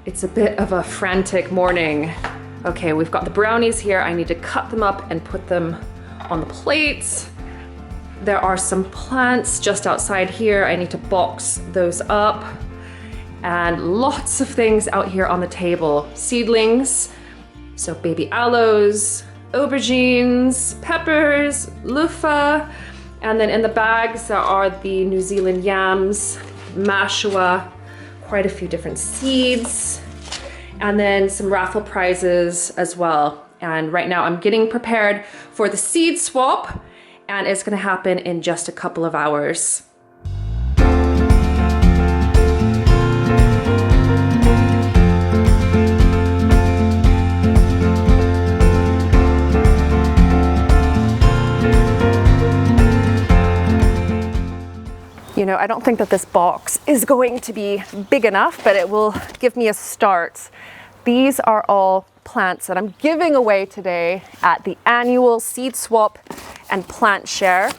It's a bit of a frantic morning. Okay, we've got the brownies here. I need to cut them up and put them on the plates. There are some plants just outside here. I need to box those up. And lots of things out here on the table. Seedlings, so baby aloes, aubergines, peppers, loofah, and then in the bags there are the New Zealand yams, mashua, quite a few different seeds, and then some raffle prizes as well. And right now I'm getting prepared for the seed swap, and it's gonna happen in just a couple of hours. You know, I don't think that this box is going to be big enough, but it will give me a start. These are all plants that I'm giving away today at the annual Seed Swap and Plant Share.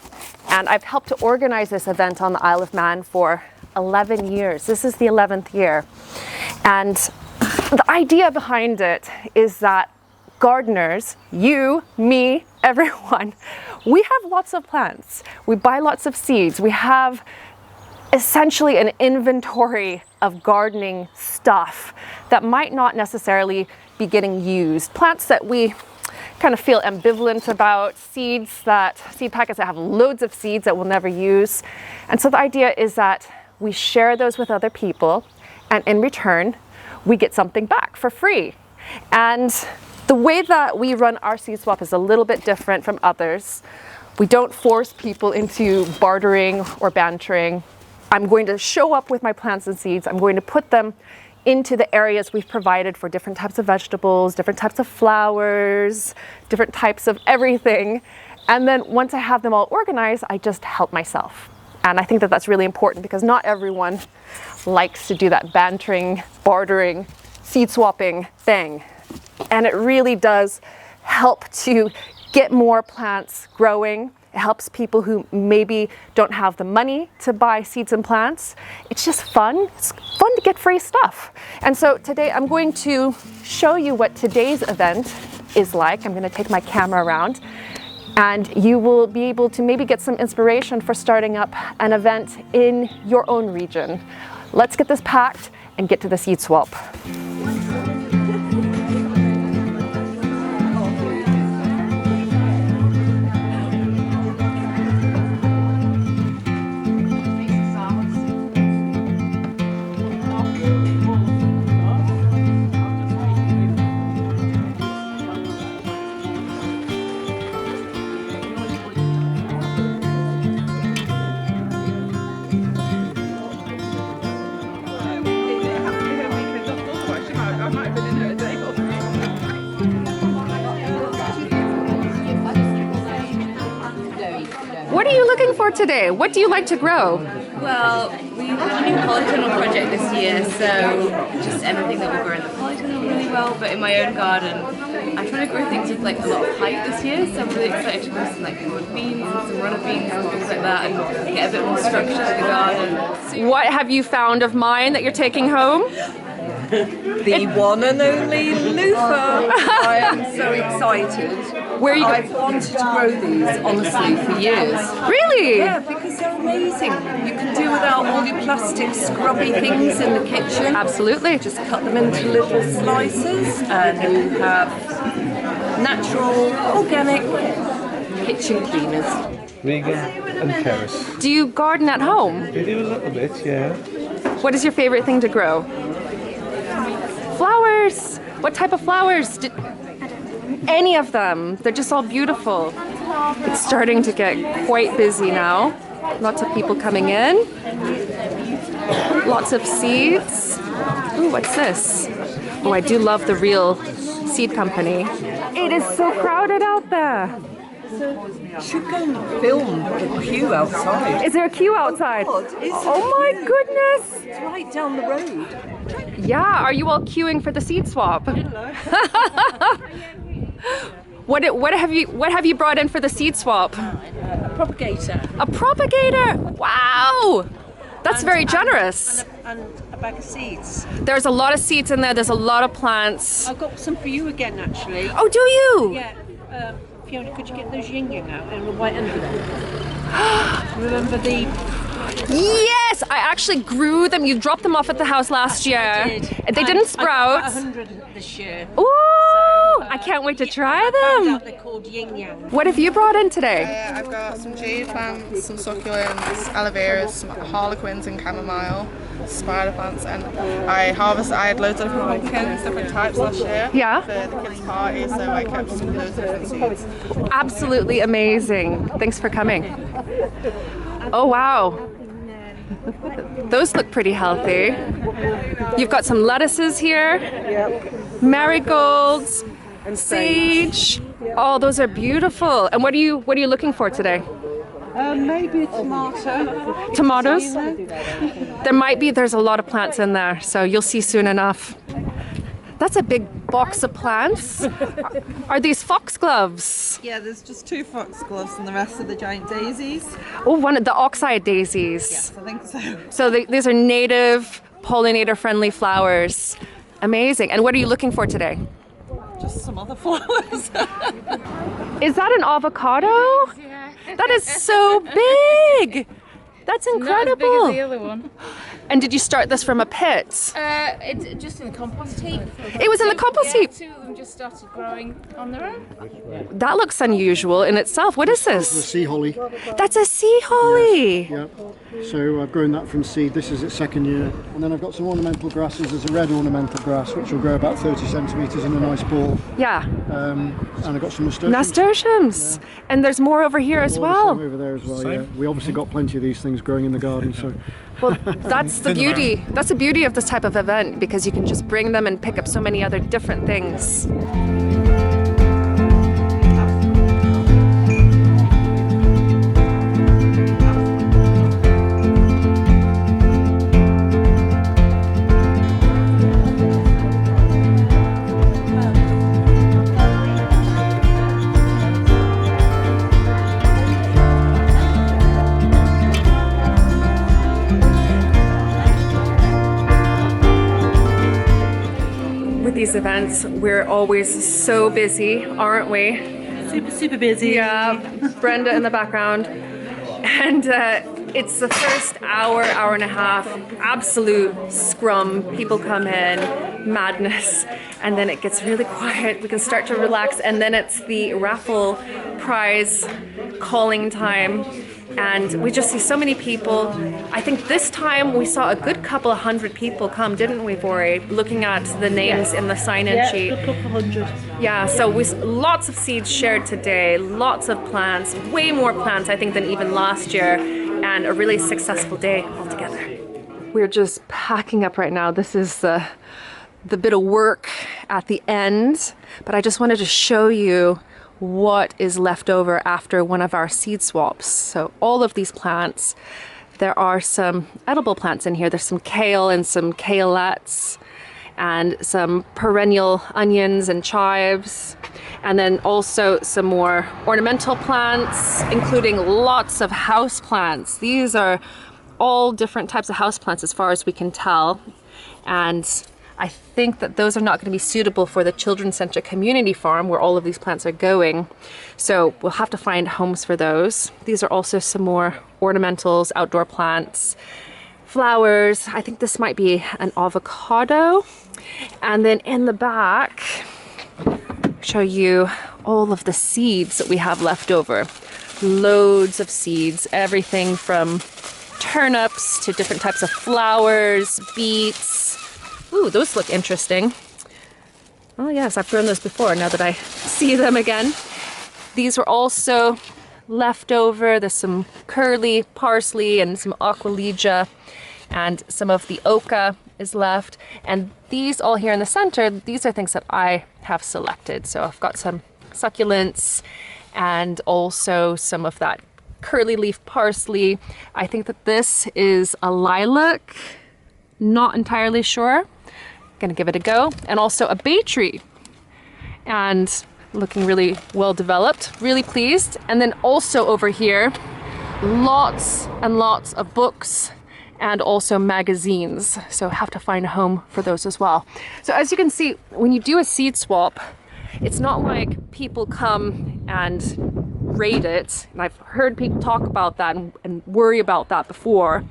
And I've helped to organize this event on the Isle of Man for 11 years. This is the 11th year. And the idea behind it is that gardeners, you, me, everyone, we have lots of plants. We buy lots of seeds. We have essentially an inventory of gardening stuff that might not necessarily be getting used. Plants that we kind of feel ambivalent about, seed packets that have loads of seeds that we'll never use. And so the idea is that we share those with other people, and in return, we get something back for free. And the way that we run our seed swap is a little bit different from others. We don't force people into bartering or bantering. I'm going to show up with my plants and seeds. I'm going to put them into the areas we've provided for different types of vegetables, different types of flowers, different types of everything. And then once I have them all organized, I just help myself. And I think that that's really important because not everyone likes to do that bantering, bartering, seed swapping thing. And it really does help to get more plants growing. It helps people who maybe don't have the money to buy seeds and plants. It's just fun. It's fun to get free stuff. And so today I'm going to show you what today's event is like. I'm going to take my camera around, and you will be able to maybe get some inspiration for starting up an event in your own region. Let's get this packed and get to the seed swap. What are you looking for today? What do you like to grow? Well, we have a new polytunnel project this year, so just everything that will grow in the polytunnel really well, but in my own garden, I'm trying to grow things with like a lot of height this year, so I'm really excited to grow some like broad beans and some runner beans and things like that, and get a bit more structure to the garden. What have you found of mine that you're taking home? The one and only loofah. I am so excited. Where are you I've wanted to grow these, honestly, for years. Really? Yeah, because they're amazing. You can do without all your plastic scrubby things in the kitchen. Absolutely. Just cut them into little slices, and you have natural, organic kitchen cleaners. Vegan and terrace. Do you garden at home? We do a little bit, yeah. What is your favorite thing to grow? Flowers. What type of flowers? Any of them. They're just all beautiful. It's starting to get quite busy now. Lots of people coming in. Lots of seeds. Ooh, what's this? Oh, I do love the Real Seed Company. It is so crowded out there. You should go and film the queue outside. Is there a queue outside? God, is there Oh my a queue? goodness! It's right down the road. Yeah, are you all queuing for the seed swap? What have you brought in for the seed swap? A propagator. A propagator! Wow! That's very generous. And a bag of seeds. There's a lot of seeds in there. There's a lot of plants. I've got some for you again, actually. Oh, do you? Yeah. Fiona, could you get those yin yang out in the white envelope? Remember the... Yes, I actually grew them. You dropped them off at the house last year. I did. They didn't sprout. I got 100 this year. Ooh, I can't wait to try I found them. out they're called yin yang. What have you brought in today? I've got some jade plants, some succulents, aloe veras, some harlequins and chamomile, spider plants, and I had loads of different pumpkins, different types last year Yeah. for the kids' party, so I kept some loads of different seeds. Absolutely amazing. Thanks for coming. Oh, wow. Those look pretty healthy. You've got some lettuces here, marigolds, sage. Oh, those are beautiful. And what are you looking for today? Maybe a tomato. Tomatoes? There's a lot of plants in there, so you'll see soon enough. That's a big box of plants. Are these foxgloves? Yeah, there's just 2 foxgloves and the rest are the giant daisies. Oh, one of the oxeye daisies. Yes, I think so. So these are native pollinator-friendly flowers. Amazing. And what are you looking for today? Just some other flowers. Is that an avocado? Yeah. That is so big. That's incredible. Not as big as the other one. And did you start this from a pit? It's just in the compost heap. It was in the compost heap. 2 of them just started growing on their own. That looks unusual in itself. What is The this? sea holly. That's a sea holly. Yeah. So I've grown that from seed. This is its 2nd year. And then I've got some ornamental grasses. There's a red ornamental grass which will grow about 30 centimetres in a nice ball. Yeah. And I've got some nasturtiums. Nasturtiums. And there's more over here as All the well. same over there as well. Yeah. We obviously got plenty of these things growing in the garden. So Well, that's the beauty. That's the beauty of this type of event, because you can just bring them and pick up so many other different things. With these events, we're always so busy, aren't we? Super busy. Yeah, Brenda in the background. And it's the first hour and a half, absolute scrum. People come in, madness, and then it gets really quiet. We can start to relax, and then it's the raffle prize calling time. And we just see so many people. I think this time we saw a good couple of hundred people come, didn't we, Bori? Looking at the names in the sign-in sheet. A couple hundred. Yeah, so lots of seeds shared today, lots of plants, way more plants I think than even last year, and a really successful day altogether. We're just packing up right now. This is the bit of work at the end, but I just wanted to show you what is left over after one of our seed swaps. So all of these plants, there are some edible plants in here. There's some kale and some kaleettes and some perennial onions and chives, and then also some more ornamental plants, including lots of house plants. These are all different types of house plants as far as we can tell, and I think that those are not going to be suitable for the Children's Centre Community Farm where all of these plants are going. So we'll have to find homes for those. These are also some more ornamentals, outdoor plants, flowers. I think this might be an avocado. And then in the back, show you all of the seeds that we have left over. Loads of seeds, everything from turnips to different types of flowers, beets. Ooh, those look interesting. Oh yes, I've grown those before now that I see them again. These were also left over. There's some curly parsley and some aqualegia, and some of the oca is left. And these all here in the center, these are things that I have selected. So I've got some succulents and also some of that curly leaf parsley. I think that this is a lilac, not entirely sure. Gonna give it a go. And also a bay tree, and looking really well developed, really pleased. And then also over here, lots and lots of books and also magazines. So have to find a home for those as well. So as you can see, when you do a seed swap, it's not like people come and rate it. And I've heard people talk about that and worry about that before.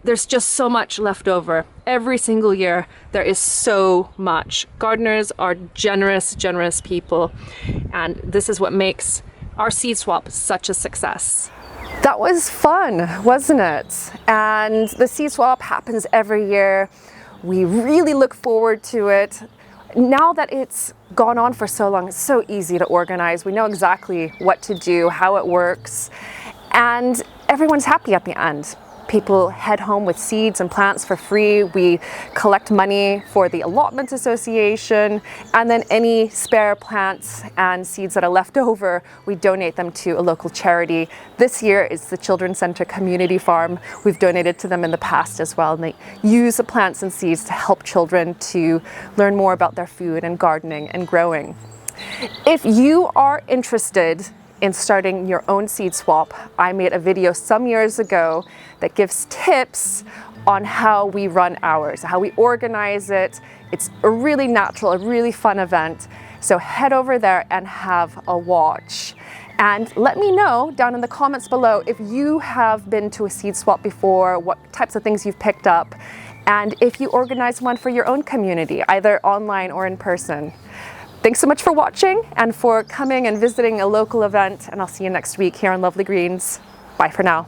There's just so much left over. Every single year, there is so much. Gardeners are generous, generous people. And this is what makes our seed swap such a success. That was fun, wasn't it? And the seed swap happens every year. We really look forward to it. Now that it's gone on for so long, it's so easy to organize. We know exactly what to do, how it works, and everyone's happy at the end. People head home with seeds and plants for free. We collect money for the Allotment Association, and then any spare plants and seeds that are left over, we donate them to a local charity. This year is the Children's Center Community Farm. We've donated to them in the past as well, and they use the plants and seeds to help children to learn more about their food and gardening and growing. If you are interested in starting your own seed swap, I made a video some years ago that gives tips on how we run ours, how we organize it. It's a really natural, a really fun event. So head over there and have a watch. And let me know down in the comments below if you have been to a seed swap before, what types of things you've picked up, and if you organize one for your own community, either online or in person. Thanks so much for watching and for coming and visiting a local event, and I'll see you next week here on Lovely Greens. Bye for now.